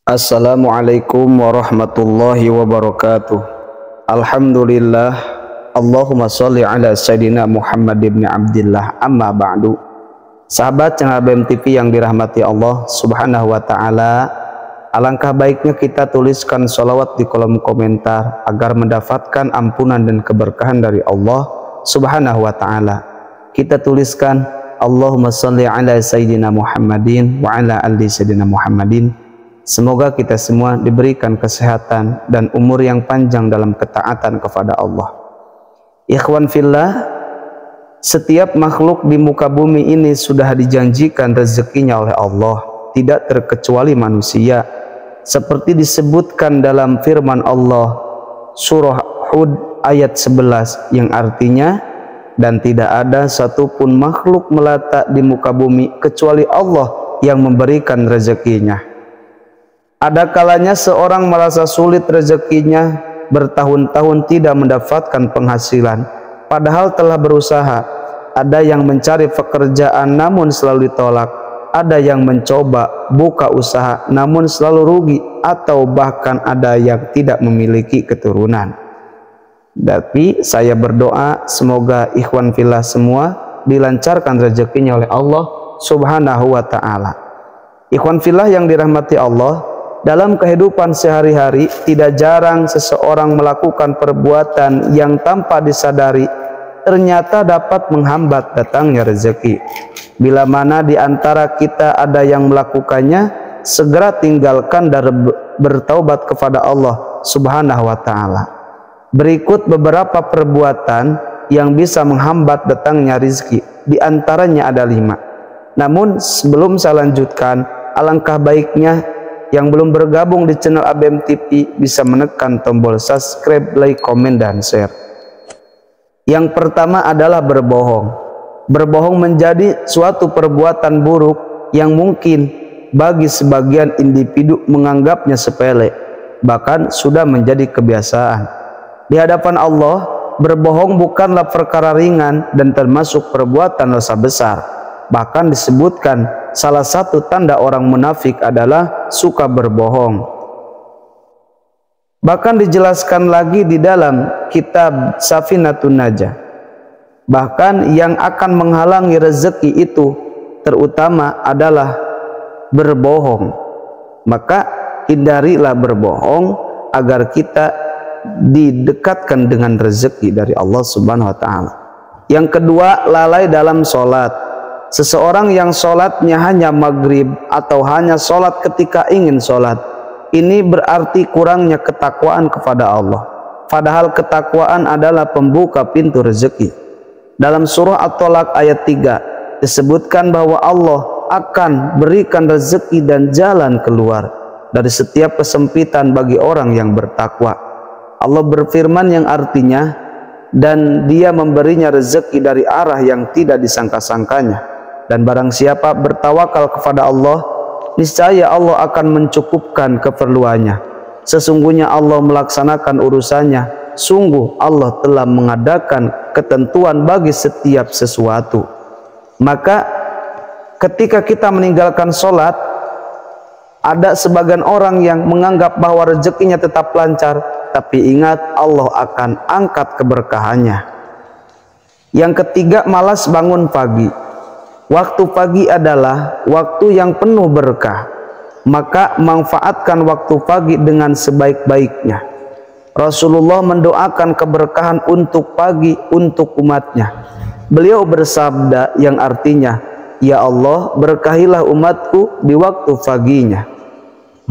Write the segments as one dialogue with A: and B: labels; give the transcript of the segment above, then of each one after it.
A: Assalamualaikum warahmatullahi wabarakatuh. Alhamdulillah. Allahumma sholli ala Sayyidina Muhammad ibn Abdillah. Amma ba'du. Sahabat channel BM TV yang dirahmati Allah subhanahu wa ta'ala, alangkah baiknya kita tuliskan sholawat di kolom komentar agar mendapatkan ampunan dan keberkahan dari Allah subhanahu wa ta'ala. Kita tuliskan Allahumma sholli ala Sayyidina Muhammadin wa ala ali Sayyidina Muhammadin. Semoga kita semua diberikan kesehatan dan umur yang panjang dalam ketaatan kepada Allah. Ikhwan fillah, setiap makhluk di muka bumi ini sudah dijanjikan rezekinya oleh Allah, tidak terkecuali manusia. Seperti disebutkan dalam firman Allah surah Hud ayat 11 yang artinya, dan tidak ada satupun makhluk melata di muka bumi kecuali Allah yang memberikan rezekinya. Ada kalanya seorang merasa sulit rezekinya, bertahun-tahun tidak mendapatkan penghasilan, padahal telah berusaha. Ada yang mencari pekerjaan namun selalu ditolak. Ada yang mencoba buka usaha namun selalu rugi, atau bahkan ada yang tidak memiliki keturunan. Tapi saya berdoa semoga ikhwan fillah semua dilancarkan rezekinya oleh Allah subhanahu wa ta'ala. Ikhwan fillah yang dirahmati Allah, dalam kehidupan sehari-hari tidak jarang seseorang melakukan perbuatan yang tanpa disadari ternyata dapat menghambat datangnya rezeki. Bila mana di antara kita ada yang melakukannya, segera tinggalkan dan bertaubat kepada Allah subhanahu wa ta'ala. Berikut beberapa perbuatan yang bisa menghambat datangnya rezeki. Di antaranya ada 5. Namun sebelum saya lanjutkan, alangkah baiknya yang belum bergabung di channel ABM TV bisa menekan tombol subscribe, like, komen, dan share. Yang pertama adalah berbohong. Berbohong menjadi suatu perbuatan buruk yang mungkin bagi sebagian individu menganggapnya sepele, bahkan sudah menjadi kebiasaan. Di hadapan Allah, berbohong bukanlah perkara ringan dan termasuk perbuatan dosa besar. Bahkan disebutkan salah satu tanda orang munafik adalah suka berbohong. Bahkan dijelaskan lagi di dalam kitab Safinatun Najah, bahkan yang akan menghalangi rezeki itu terutama adalah berbohong. Maka hindarilah berbohong agar kita didekatkan dengan rezeki dari Allah subhanahu wa ta'ala. Yang kedua, lalai dalam sholat. Seseorang yang sholatnya hanya maghrib atau hanya sholat ketika ingin sholat, ini berarti kurangnya ketakwaan kepada Allah. Padahal ketakwaan adalah pembuka pintu rezeki. Dalam surah At-Tolak ayat 3 disebutkan bahwa Allah akan berikan rezeki dan jalan keluar dari setiap kesempitan bagi orang yang bertakwa. Allah berfirman yang artinya, dan Dia memberinya rezeki dari arah yang tidak disangka-sangkanya. Dan barang siapa bertawakal kepada Allah, niscaya Allah akan mencukupkan keperluannya. Sesungguhnya Allah melaksanakan urusannya. Sungguh Allah telah mengadakan ketentuan bagi setiap sesuatu. Maka ketika kita meninggalkan sholat, ada sebagian orang yang menganggap bahwa rezekinya tetap lancar, tapi ingat Allah akan angkat keberkahannya. Yang ketiga, malas bangun pagi. Waktu pagi adalah waktu yang penuh berkah, maka manfaatkan waktu pagi dengan sebaik-baiknya. Rasulullah mendoakan keberkahan untuk pagi untuk umatnya. Beliau bersabda yang artinya, ya Allah, berkahilah umatku di waktu paginya.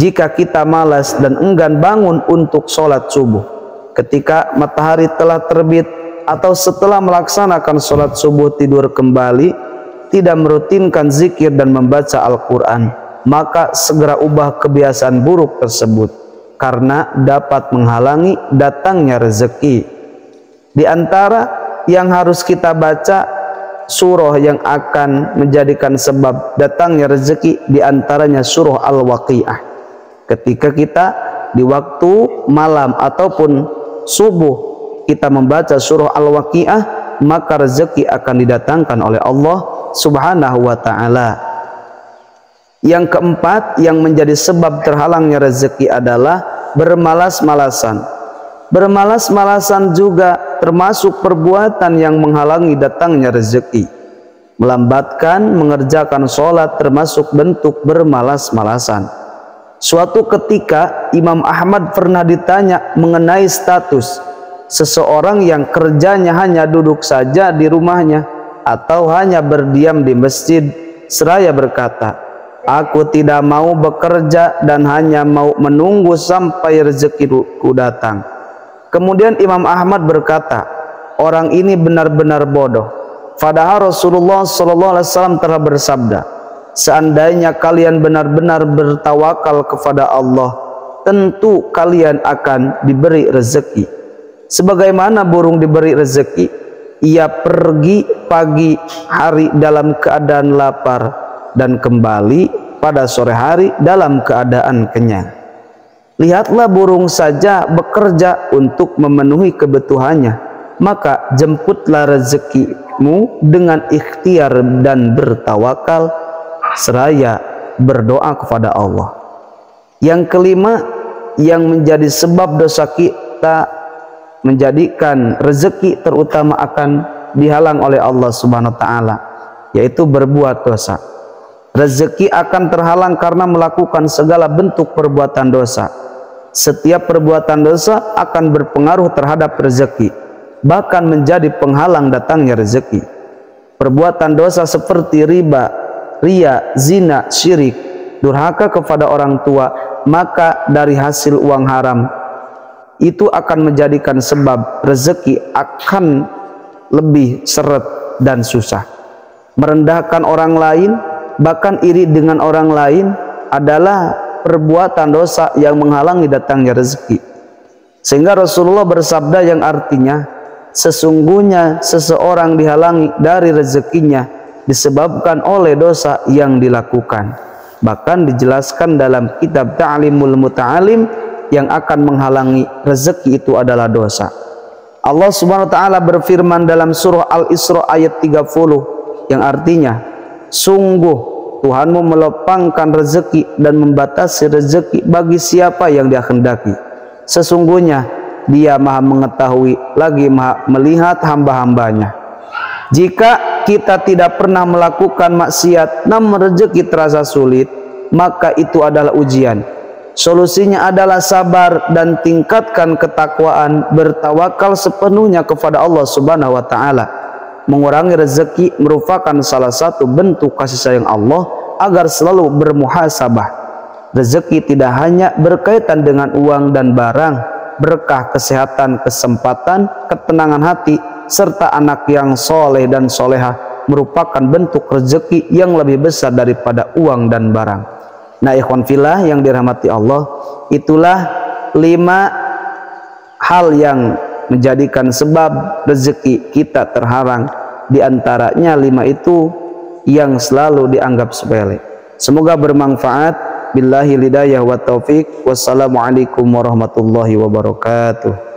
A: Jika kita malas dan enggan bangun untuk sholat subuh ketika matahari telah terbit, atau setelah melaksanakan sholat subuh tidur kembali, tidak merutinkan zikir dan membaca Al-Quran, maka segera ubah kebiasaan buruk tersebut, karena dapat menghalangi datangnya rezeki. Di antara yang harus kita baca, surah yang akan menjadikan sebab datangnya rezeki, di antaranya surah Al-Waqiah. Ketika kita di waktu malam ataupun subuh kita membaca surah Al-Waqiah, maka rezeki akan didatangkan oleh Allah subhanahu wa ta'ala. Yang keempat yang menjadi sebab terhalangnya rezeki adalah bermalas-malasan. Bermalas-malasan juga termasuk perbuatan yang menghalangi datangnya rezeki. Melambatkan mengerjakan sholat termasuk bentuk bermalas-malasan. Suatu ketika Imam Ahmad pernah ditanya mengenai status seseorang yang kerjanya hanya duduk saja di rumahnya atau hanya berdiam di masjid, seraya berkata, "Aku tidak mau bekerja dan hanya mau menunggu sampai rezekiku datang." Kemudian Imam Ahmad berkata, orang ini benar-benar bodoh. Padahal Rasulullah SAW telah bersabda, seandainya kalian benar-benar bertawakal kepada Allah, tentu kalian akan diberi rezeki. Sebagaimana burung diberi rezeki, ia pergi pagi hari dalam keadaan lapar dan kembali pada sore hari dalam keadaan kenyang. Lihatlah burung saja bekerja untuk memenuhi kebutuhannya, maka jemputlah rezekimu dengan ikhtiar dan bertawakal seraya berdoa kepada Allah. Yang kelima yang menjadi sebab dosa kita menjadikan rezeki terutama akan dihalang oleh Allah Subhanahu wa taala, yaitu berbuat dosa. Rezeki akan terhalang karena melakukan segala bentuk perbuatan dosa. Setiap perbuatan dosa akan berpengaruh terhadap rezeki, bahkan menjadi penghalang datangnya rezeki. Perbuatan dosa seperti riba, ria, zina, syirik, durhaka kepada orang tua, maka dari hasil uang haram itu akan menjadikan sebab rezeki akan lebih seret dan susah. Merendahkan orang lain, bahkan iri dengan orang lain adalah perbuatan dosa yang menghalangi datangnya rezeki. Sehingga Rasulullah bersabda yang artinya, sesungguhnya seseorang dihalangi dari rezekinya disebabkan oleh dosa yang dilakukan. Bahkan dijelaskan dalam kitab Ta'limul Muta'alim, yang akan menghalangi rezeki itu adalah dosa. Allah Subhanahu wa taala berfirman dalam surah Al-Isra ayat 30 yang artinya, sungguh Tuhanmu melopangkan rezeki dan membatasi rezeki bagi siapa yang Dia kehendaki. Sesungguhnya Dia Maha mengetahui lagi Maha melihat hamba-hambanya. Jika kita tidak pernah melakukan maksiat namun rezeki terasa sulit, maka itu adalah ujian. Solusinya adalah sabar dan tingkatkan ketakwaan, bertawakal sepenuhnya kepada Allah Subhanahu wa taala. Mengurangi rezeki merupakan salah satu bentuk kasih sayang Allah agar selalu bermuhasabah. Rezeki tidak hanya berkaitan dengan uang dan barang, berkah, kesehatan, kesempatan, ketenangan hati, serta anak yang soleh dan soleha merupakan bentuk rezeki yang lebih besar daripada uang dan barang. Nah, ikhwan fillah yang dirahmati Allah, itulah 5 hal yang menjadikan sebab rezeki kita terhalang. Di antaranya 5 itu yang selalu dianggap sepele. Semoga bermanfaat. Billahi hidayah wa taufik. Wassalamualaikum warahmatullahi wabarakatuh.